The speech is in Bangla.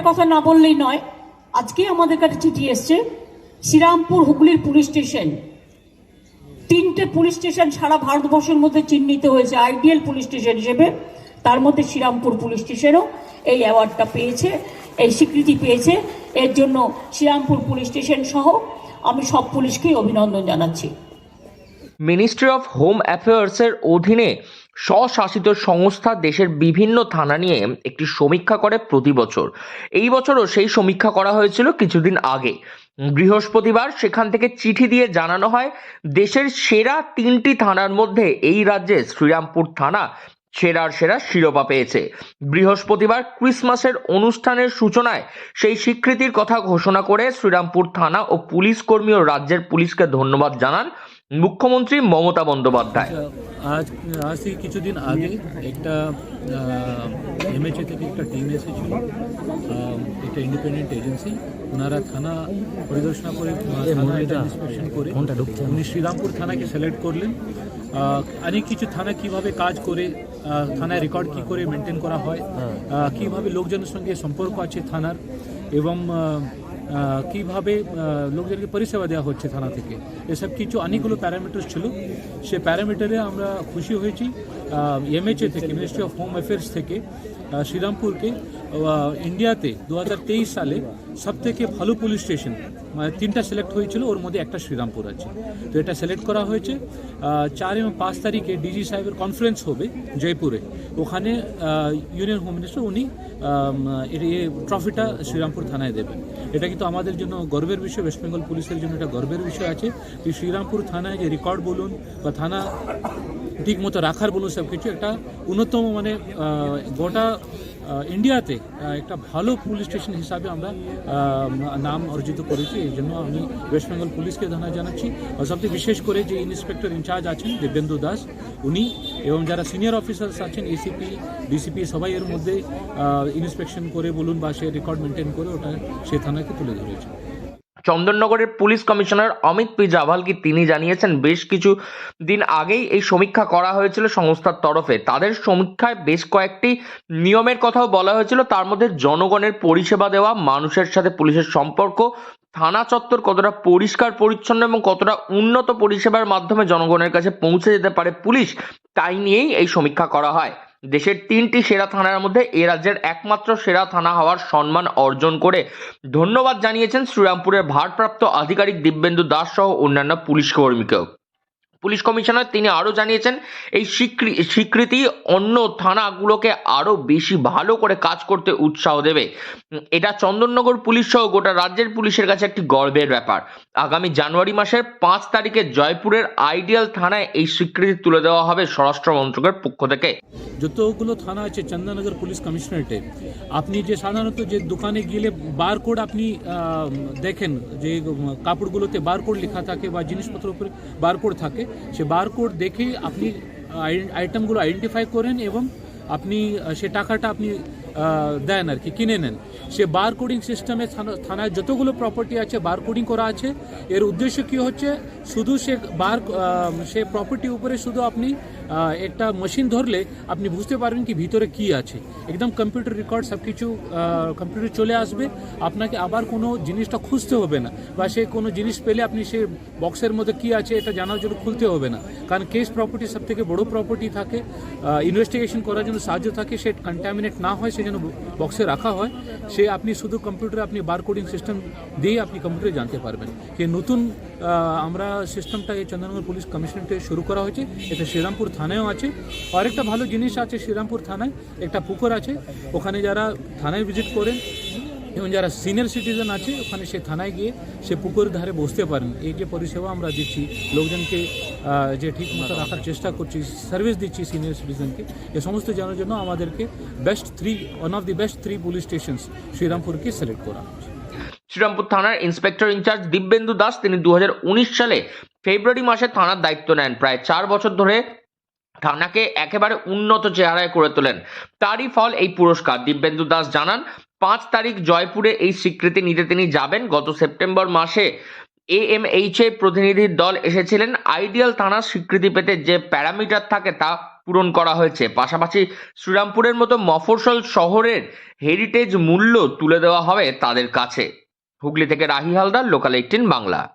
কথা না বললেই নয়। আজকে আমাদের কাছে চিঠি এসছে, শ্রীরামপুর হুগলির পুলিশ স্টেশন, 3টে পুলিশ স্টেশন সারা ভারতবর্ষের মধ্যে চিহ্নিত হয়েছে আইডিয়াল পুলিশ স্টেশন হিসেবে। তার মধ্যে শ্রীরামপুর পুলিশ স্টেশনও এই অ্যাওয়ার্ডটা পেয়েছে, এই স্বীকৃতি পেয়েছে। এর জন্য শ্রীরামপুর পুলিশ স্টেশন সহ আমি সব পুলিশকেই অভিনন্দন জানাচ্ছি। মিনিস্ট্রি অফ হোম অ্যাফেয়ার্সের অধীনে স্বশাসিত সংস্থা দেশের বিভিন্ন থানা নিয়ে একটি সমীক্ষা করে প্রতি বছর। এই বছরও সেই সমীক্ষা করা হয়েছিল কিছুদিন আগে। বৃহস্পতিবার সেখান থেকে চিঠি দিয়ে জানানো হয় দেশের সেরা 3টি থানার মধ্যে এই রাজ্যে শ্রীরামপুর থানা সেরার সেরা শিরোপা পেয়েছে। বৃহস্পতিবার ক্রিসমাসের অনুষ্ঠানের সূচনায় সেই স্বীকৃতির কথা ঘোষণা করে শ্রীরামপুর থানা ও পুলিশ কর্মী ও রাজ্যের পুলিশকে ধন্যবাদ জানান মুখ্যমন্ত্রী মমতা বন্দ্যোপাধ্যায়। আজ থেকে কিছুদিন আগে একটা এমএচএ থেকে একটা টিম এসেছিল, একটা ইন্ডিপেন্ডেন্ট এজেন্সি। ওনারা থানা পরিদর্শন করে, থানা ইন্সপেকশন করে উনি শ্রীরামপুর থানাকে সিলেক্ট করলেন। অনেক কিছু থানা কিভাবে কাজ করে, থানায় রেকর্ড কী করে মেনটেন করা হয়, কীভাবে লোকজনের সঙ্গে সম্পর্ক আছে থানার, এবং কীভাবে লোকজনকে পরিষেবা দেওয়া হচ্ছে থানা থেকে, এসব কিছু অনেকগুলো প্যারামিটার ছিল। সে প্যারামিটারে আমরা খুশি হয়েছি। এমএচএ থেকে, মিনিস্ট্রি অফ হোম অ্যাফেয়ার্স থেকে শ্রীরামপুরকে ইন্ডিয়াতে 2023 সালে সবথেকে ভালো পুলিশ স্টেশন মানে 3টা সিলেক্ট হয়েছিল, ওর মধ্যে একটা শ্রীরামপুর আছে। তো এটা সিলেক্ট করা হয়েছে। 4 এবং 5 তারিখে ডিজি সাহেবের কনফারেন্স হবে জয়পুরে। ওখানে ইউনিয়ন হোম মিনিস্টার উনি এই ট্রফিটা শ্রীরামপুর থানায় দেবেন। এটা কিন্তু আমাদের জন্য গর্বের বিষয়, ওয়েস্ট বেঙ্গল পুলিশের জন্য এটা গর্বের বিষয় আছে যে শ্রীরামপুর থানায় যে রেকর্ড বলুন বা থানা ঠিক মতো রাখার বলুন, সব কিছু একটা অন্যতম মানে গোটা ইন্ডিয়াতে একটা ভালো পুলিশ স্টেশন হিসাবে আমরা নাম অর্জিত করেছি। এই জন্য আমি ওয়েস্ট বেঙ্গল পুলিশকে ধন্যবাদ জানাচ্ছি। আর সবচেয়ে বিশেষ করে যে ইন্সপেক্টর ইনচার্জ আছেন দিব্যেন্দু দাস, উনি এবং যারা সিনিয়র অফিসার্স আছেন এসিপি ডিসিপি সবাই এর মধ্যে ইন্সপেকশন করে বলুন বা সে রেকর্ড মেনটেন করে ওটা সে থানাকে তুলে ধরেছে। চন্দননগরের পুলিশ কমিশনার অমিত পি জাভালকি তিনি জানিয়েছেন বেশ কিছু দিন আগেই এই সমীক্ষা করা হয়েছিল সংস্থার তরফে। তাদের সমীক্ষায় বেশ কয়েকটি নিয়মের কথাও বলা হয়েছিল, তার মধ্যে জনগণের পরিষেবা দেওয়া, মানুষের সাথে পুলিশের সম্পর্ক, থানা চত্বর কতটা পরিষ্কার পরিচ্ছন্ন এবং কতটা উন্নত পরিষেবার মাধ্যমে জনগণের কাছে পৌঁছে যেতে পারে পুলিশ, তাই নিয়েই এই সমীক্ষা করা হয়। দেশের 3টি সেরা থানার মধ্যে এ রাজ্যের একমাত্র সেরা থানা হওয়ার সম্মান অর্জন করে ধন্যবাদ জানিয়েছেন শ্রীরামপুরের ভারপ্রাপ্ত আধিকারিক দিব্যেন্দু দাস সহ অন্যান্য পুলিশ কর্মীকেও। পুলিশ কমিশনার তিনি আরও জানিয়েছেন এই স্বীকৃতি অন্য থানাগুলোকে আরও বেশি ভালো করে কাজ করতে উৎসাহ দেবে। এটা চন্দননগর পুলিশ সহ গোটা রাজ্যের পুলিশের কাছে একটি গর্বের ব্যাপার। আগামী জানুয়ারি মাসের 5 তারিখে জয়পুরের আইডিয়াল থানায় এই স্বীকৃতি তুলে দেওয়া হবে স্বরাষ্ট্র মন্ত্রকের পক্ষ থেকে। যতগুলো থানা আছে চন্দননগর পুলিশ কমিশনারেটে, আপনি যে সাধারণত যে দোকানে গেলে বারকোড আপনি দেখেন, যে কাপড়গুলোতে বারকোড লেখা থাকে বা জিনিসপত্রের উপরে বারকোড থাকে, সে বারকোড দেখে আপনি আইটেমগুলো আইডেন্টিফাই করেন এবং আপনি সে টাকাটা আপনি দেন আর কি, কিনে নেন। সে বার কোডিং সিস্টেমে থানায় যতগুলো প্রপার্টি আছে বার কোডিং করা আছে। এর উদ্দেশ্য কি হচ্ছে, শুধু সে প্রপার্টি উপরে শুধু আপনি একটা মেশিন ধরলে আপনি বুঝতে পারবেন কি ভিতরে কি আছে। একদম কম্পিউটার রেকর্ড সব কিছু কম্পিউটার চলে আসবে, আপনাকে আবার কোনো জিনিসটা খুঁজতে হবে না, বা সে কোনো জিনিস পেলে আপনি সে বক্সের মধ্যে কি আছে এটা জানার জন্য খুলতে হবে না। কারণ কেস প্রপার্টি সব থেকে বড়ো প্রপার্টি থাকে, ইনভেস্টিগেশন করার জন্য সাহায্য থাকে, সে কন্টামিনেট না হয় সেজন্য বক্সে রাখা হয়। সে আপনি শুধু কম্পিউটারে আপনি বার কোডিং সিস্টেম দিয়ে আপনি কম্পিউটারে জানতে পারবেন। যে নতুন আমরা সিস্টেমটা এই চন্দননগর পুলিশ কমিশনারেটে শুরু করা হয়েছে, এটা শ্রীরামপুর থানায়ও আছে। আরেকটা ভালো জিনিস আছে, শ্রীরামপুর থানায় একটা পুকুর আছে, ওখানে যারা থানায় ভিজিট করেন এবং যারা সিনিয়র সিটিজেন আছে ওখানে সে থানায় গিয়ে সে পুকুরের ধারে বসতে পারেন। এই যে পরিষেবা আমরা দিচ্ছি লোকজনকে, যে ঠিক মতো রাখার চেষ্টা করছি, সার্ভিস দিচ্ছি সিনিয়র সিটিজেনকে, এ সমস্ত জানার জন্য আমাদেরকে one of the best 3 police stations শ্রীরামপুরকে সিলেক্ট করা হয়েছে। শ্রীরামপুর থানার ইন্সপেক্টর ইনচার্জ দিব্যেন্দু দাস তিনি 2019 সালে ফেব্রুয়ারি মাসে থানার দায়িত্ব নেন। প্রায় 4 বছর ধরে থানাকে একেবারে উন্নত চেহারায় করে তোলেন, তারই ফল এই পুরস্কার। দিব্যেন্দু দাস জানান 5 তারিখ জয়পুরে এই স্বীকৃতি নিতে তিনি যাবেন। গত সেপ্টেম্বর মাসে AMH প্রতিনিধির দল এসেছিলেন। আইডিয়াল থানার স্বীকৃতি পেতে যে প্যারামিটার থাকে তা পূরণ করা হয়েছে। পাশাপাশি শ্রীরামপুরের মতো মফস্বল শহরের হেরিটেজ মূল্য তুলে দেওয়া হবে তাদের কাছে। হুগলি থেকে রাহি হালদার, লোকাল 18 বাংলা।